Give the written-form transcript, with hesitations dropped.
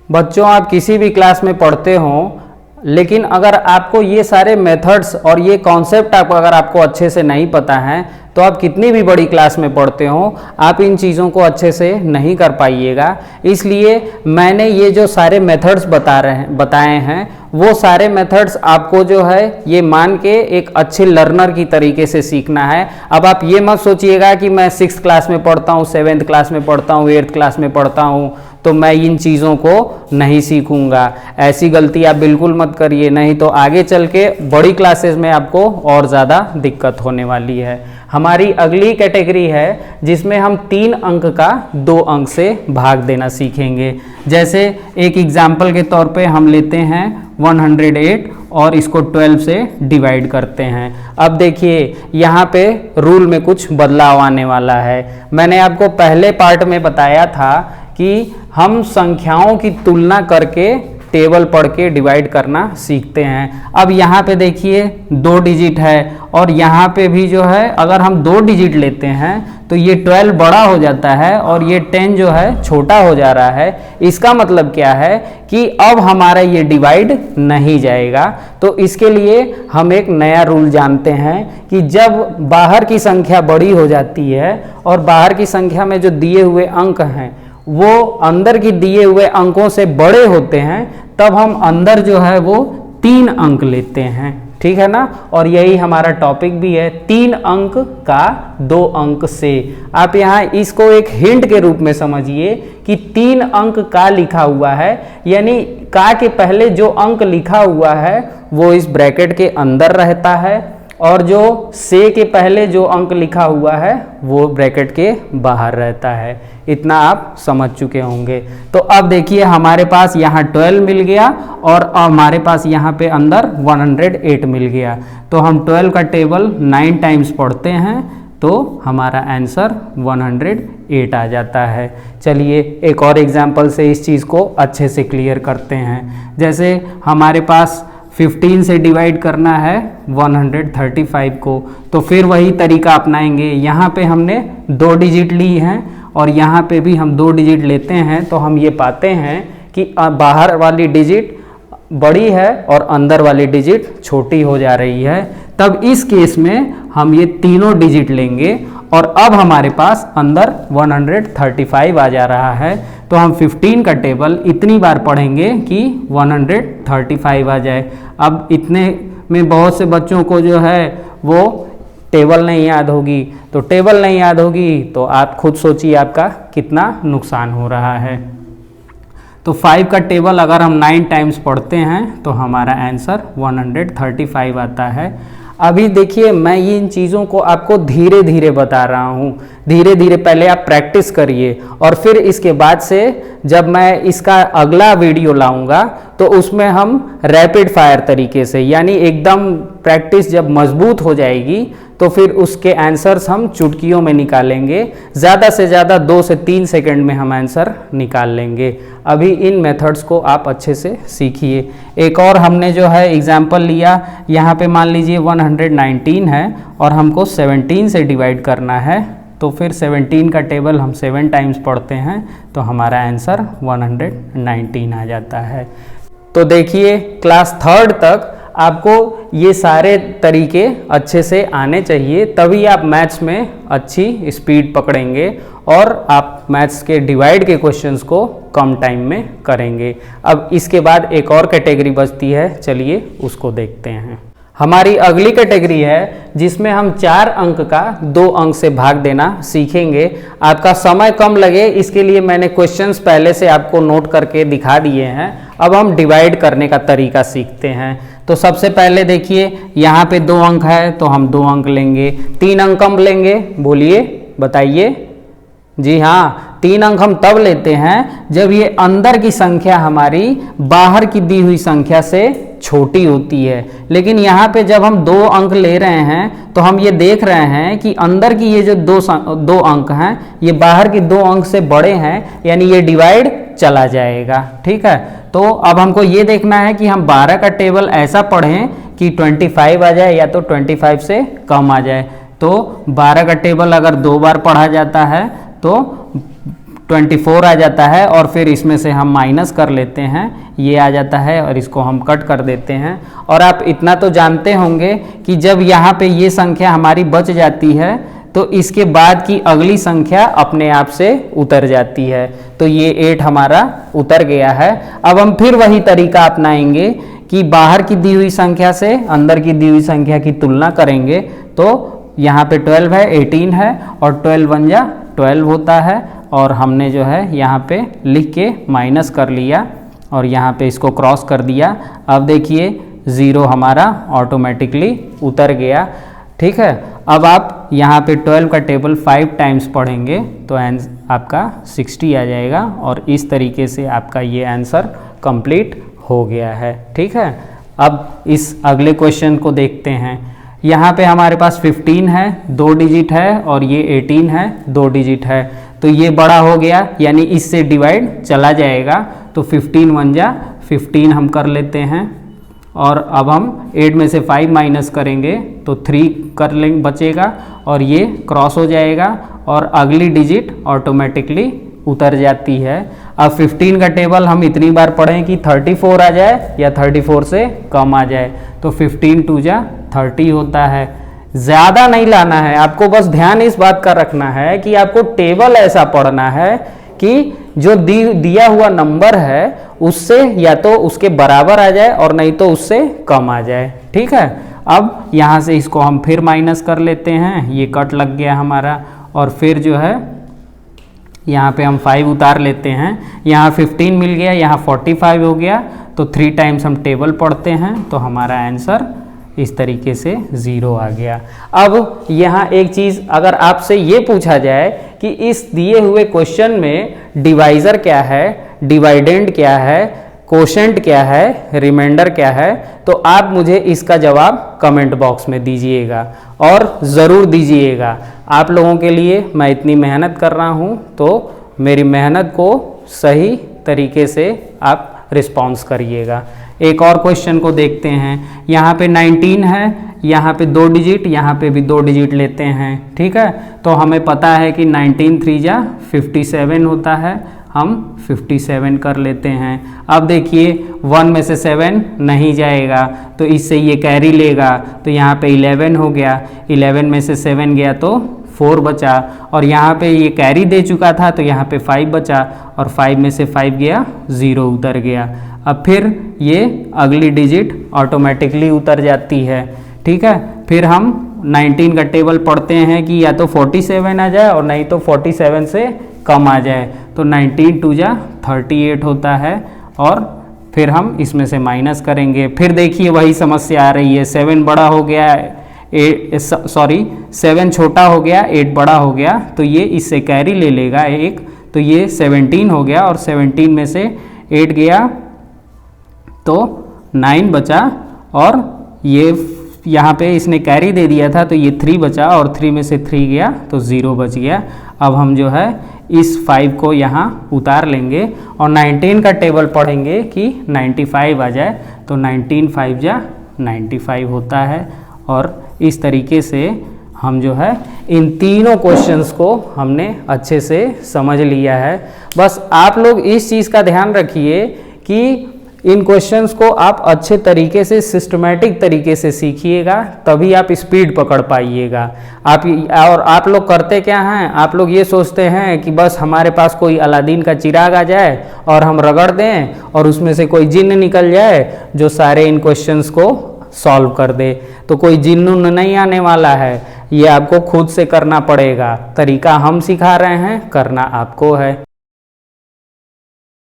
बच्चों आप किसी भी क्लास में पढ़ते हो, लेकिन अगर आपको ये सारे मेथड्स और ये कॉन्सेप्ट अगर आपको अच्छे से नहीं पता है तो आप कितनी भी बड़ी क्लास में पढ़ते हो आप इन चीज़ों को अच्छे से नहीं कर पाइएगा। इसलिए मैंने ये जो सारे मेथड्स बताए हैं वो सारे मेथड्स आपको जो है ये मान के एक अच्छे लर्नर की तरीके से सीखना है। अब आप ये मत सोचिएगा कि मैं 6th क्लास में पढ़ता हूँ, 7th क्लास में पढ़ता हूँ, 8th क्लास में पढ़ता हूँ तो मैं इन चीज़ों को नहीं सीखूंगा। ऐसी गलती आप बिल्कुल मत करिए, नहीं तो आगे चल के बड़ी क्लासेस में आपको और ज़्यादा दिक्कत होने वाली है। हमारी अगली कैटेगरी है जिसमें हम 3 अंक का 2 अंक से भाग देना सीखेंगे। जैसे एक एग्जाम्पल के तौर पे हम लेते हैं 108 और इसको 12 से डिवाइड करते हैं। अब देखिए यहाँ पे रूल में कुछ बदलाव आने वाला है। मैंने आपको पहले पार्ट में बताया था कि हम संख्याओं की तुलना करके टेबल पढ़ के डिवाइड करना सीखते हैं। अब यहाँ पे देखिए 2 डिजिट है और यहाँ पे भी जो है अगर हम 2 डिजिट लेते हैं तो ये 12 बड़ा हो जाता है और ये 10 जो है छोटा हो जा रहा है। इसका मतलब क्या है कि अब हमारा ये डिवाइड नहीं जाएगा। तो इसके लिए हम एक नया रूल जानते हैं कि जब बाहर की संख्या बड़ी हो जाती है और बाहर की संख्या में जो दिए हुए अंक हैं वो अंदर की दिए हुए अंकों से बड़े होते हैं, तब हम अंदर जो है वो 3 अंक लेते हैं। ठीक है ना। और यही हमारा टॉपिक भी है, 3 अंक का 2 अंक से। आप यहाँ इसको एक हिंट के रूप में समझिए कि 3 अंक का लिखा हुआ है, यानी का के पहले जो अंक लिखा हुआ है वो इस ब्रैकेट के अंदर रहता है और जो से के पहले जो अंक लिखा हुआ है वो ब्रैकेट के बाहर रहता है। इतना आप समझ चुके होंगे। तो अब देखिए हमारे पास यहाँ 12 मिल गया और हमारे पास यहाँ पे अंदर 108 मिल गया। तो हम 12 का टेबल 9 टाइम्स पढ़ते हैं तो हमारा आंसर 108 आ जाता है। चलिए एक और एग्जाम्पल से इस चीज़ को अच्छे से क्लियर करते हैं। जैसे हमारे पास 15 से डिवाइड करना है 135 को, तो फिर वही तरीका अपनाएंगे। यहाँ पे हमने 2 डिजिट ली हैं और यहाँ पे भी हम 2 डिजिट लेते हैं तो हम ये पाते हैं कि बाहर वाली डिजिट बड़ी है और अंदर वाली डिजिट छोटी हो जा रही है। तब इस केस में हम ये तीनों डिजिट लेंगे और अब हमारे पास अंदर 135 आ जा रहा है। तो हम 15 का टेबल इतनी बार पढ़ेंगे कि 135 आ जाए। अब इतने में बहुत से बच्चों को जो है वो टेबल नहीं याद होगी, तो टेबल नहीं याद होगी तो आप खुद सोचिए आपका कितना नुकसान हो रहा है। तो 5 का टेबल अगर हम 9 टाइम्स पढ़ते हैं तो हमारा आंसर 135 आता है। अभी देखिए मैं इन चीज़ों को आपको धीरे धीरे बता रहा हूँ, धीरे धीरे पहले आप प्रैक्टिस करिए और फिर इसके बाद से जब मैं इसका अगला वीडियो लाऊंगा तो उसमें हम रैपिड फायर तरीके से, यानी एकदम प्रैक्टिस जब मजबूत हो जाएगी तो फिर उसके आंसर्स हम चुटकियों में निकालेंगे। ज़्यादा से ज़्यादा 2 से 3 सेकंड में हम आंसर निकाल लेंगे। अभी इन मेथड्स को आप अच्छे से सीखिए। एक और हमने जो है एग्जाम्पल लिया, यहाँ पे मान लीजिए 119 है और हमको 17 से डिवाइड करना है, तो फिर 17 का टेबल हम 7 टाइम्स पढ़ते हैं तो हमारा आंसर 119 आ जाता है। तो देखिए क्लास 3rd तक आपको ये सारे तरीके अच्छे से आने चाहिए, तभी आप मैथ्स में अच्छी स्पीड पकड़ेंगे और आप मैथ्स के डिवाइड के क्वेश्चंस को कम टाइम में करेंगे। अब इसके बाद एक और कैटेगरी बचती है, चलिए उसको देखते हैं। हमारी अगली कैटेगरी है जिसमें हम 4 अंक का 2 अंक से भाग देना सीखेंगे। आपका समय कम लगे इसके लिए मैंने क्वेश्चंस पहले से आपको नोट करके दिखा दिए हैं। अब हम डिवाइड करने का तरीका सीखते हैं। तो सबसे पहले देखिए यहाँ पे 2 अंक है तो हम 2 अंक लेंगे। 3 अंक हम लेंगे, बोलिए बताइए। जी हाँ, 3 अंक हम तब लेते हैं जब ये अंदर की संख्या हमारी बाहर की दी हुई संख्या से छोटी होती है। लेकिन यहाँ पे जब हम 2 अंक ले रहे हैं तो हम ये देख रहे हैं कि अंदर की ये जो 2 अंक हैं ये बाहर की 2 अंक से बड़े हैं, यानी ये डिवाइड चला जाएगा। ठीक है, तो अब हमको ये देखना है कि हम 12 का टेबल ऐसा पढ़ें कि 25 आ जाए या तो 25 से कम आ जाए। तो 12 का टेबल अगर 2 बार पढ़ा जाता है तो 24 आ जाता है और फिर इसमें से हम माइनस कर लेते हैं, ये आ जाता है और इसको हम कट कर देते हैं। और आप इतना तो जानते होंगे कि जब यहाँ पे ये संख्या हमारी बच जाती है तो इसके बाद की अगली संख्या अपने आप से उतर जाती है। तो ये 8 हमारा उतर गया है। अब हम फिर वही तरीका अपनाएंगे कि बाहर की दी हुई संख्या से अंदर की दी हुई संख्या की तुलना करेंगे। तो यहाँ पे 12 है, 18 है और 12 1 जा 12 होता है और हमने जो है यहाँ पे लिख के माइनस कर लिया और यहाँ पे इसको क्रॉस कर दिया। अब देखिए 0 हमारा ऑटोमेटिकली उतर गया। ठीक है, अब आप यहाँ पे 12 का टेबल 5 टाइम्स पढ़ेंगे तो आपका 60 आ जाएगा और इस तरीके से आपका ये आंसर कंप्लीट हो गया है। ठीक है, अब इस अगले क्वेश्चन को देखते हैं। यहाँ पे हमारे पास 15 है, 2 डिजिट है और ये 18 है, 2 डिजिट है। तो ये बड़ा हो गया यानी इससे डिवाइड चला जाएगा। तो 15 1 जा 15 हम कर लेते हैं और अब हम 8 में से 5 माइनस करेंगे तो 3 कर लेंगे बचेगा और ये क्रॉस हो जाएगा और अगली डिजिट ऑटोमेटिकली उतर जाती है। अब 15 का टेबल हम इतनी बार पढ़ें कि 34 आ जाए या 34 से कम आ जाए। तो 15 2 जा 30 होता है। ज़्यादा नहीं लाना है आपको, बस ध्यान इस बात का रखना है कि आपको टेबल ऐसा पढ़ना है कि जो दिया हुआ नंबर है उससे या तो उसके बराबर आ जाए और नहीं तो उससे कम आ जाए। ठीक है, अब यहाँ से इसको हम फिर माइनस कर लेते हैं, ये कट लग गया हमारा और फिर जो है यहाँ पे हम 5 उतार लेते हैं। यहाँ 15 मिल गया, यहाँ 45 हो गया। तो 3 टाइम्स हम टेबल पढ़ते हैं तो हमारा आंसर इस तरीके से 0 आ गया। अब यहाँ एक चीज़ अगर आपसे ये पूछा जाए कि इस दिए हुए क्वेश्चन में डिवाइज़र क्या है, डिवाइडेंड क्या है, कोशेंट क्या है, रिमाइंडर क्या है, तो आप मुझे इसका जवाब कमेंट बॉक्स में दीजिएगा और ज़रूर दीजिएगा। आप लोगों के लिए मैं इतनी मेहनत कर रहा हूँ तो मेरी मेहनत को सही तरीके से आप रिस्पॉन्स करिएगा। एक और क्वेश्चन को देखते हैं। यहाँ पे 19 है, यहाँ पे 2 डिजिट, यहाँ पे भी 2 डिजिट लेते हैं। ठीक है, तो हमें पता है कि 19 3 जा 57 होता है, हम 57 कर लेते हैं। अब देखिए 1 में से 7 नहीं जाएगा तो इससे ये कैरी लेगा तो यहाँ पे 11 हो गया, 11 में से 7 गया तो 4 बचा और यहाँ पे ये कैरी दे चुका था तो यहाँ पे 5 बचा और 5 में से 5 गया 0 उतर गया। अब फिर ये अगली डिजिट ऑटोमेटिकली उतर जाती है। ठीक है, फिर हम 19 का टेबल पढ़ते हैं कि या तो 47 आ जाए और नहीं तो 47 से कम आ जाए। तो 19 2 जा 38 होता है और फिर हम इसमें से माइनस करेंगे। फिर देखिए वही समस्या आ रही है, 7 बड़ा हो गया, 7 छोटा हो गया, 8 बड़ा हो गया तो ये इससे कैरी ले लेगा एक, तो ये 17 हो गया और 17 में से 8 गया तो 9 बचा और ये यहाँ पे इसने कैरी दे दिया था तो ये 3 बचा और 3 में से 3 गया तो 0 बच गया। अब हम जो है इस 5 को यहाँ उतार लेंगे और 19 का टेबल पढ़ेंगे कि 95 आ जाए तो 19 5 जा 95 होता है। और इस तरीके से हम जो है इन तीनों क्वेश्चंस को हमने अच्छे से समझ लिया है। बस आप लोग इस चीज़ का ध्यान रखिए कि इन क्वेश्चंस को आप अच्छे तरीके से सिस्टमेटिक तरीके से सीखिएगा तभी आप स्पीड पकड़ पाइएगा। आप लोग करते क्या हैं, आप लोग ये सोचते हैं कि बस हमारे पास कोई अलादीन का चिराग आ जाए और हम रगड़ दें और उसमें से कोई जिन्न निकल जाए जो सारे इन क्वेश्चंस को सॉल्व कर दे। तो कोई जिन्न नहीं आने वाला है, ये आपको खुद से करना पड़ेगा। तरीका हम सिखा रहे हैं, करना आपको है।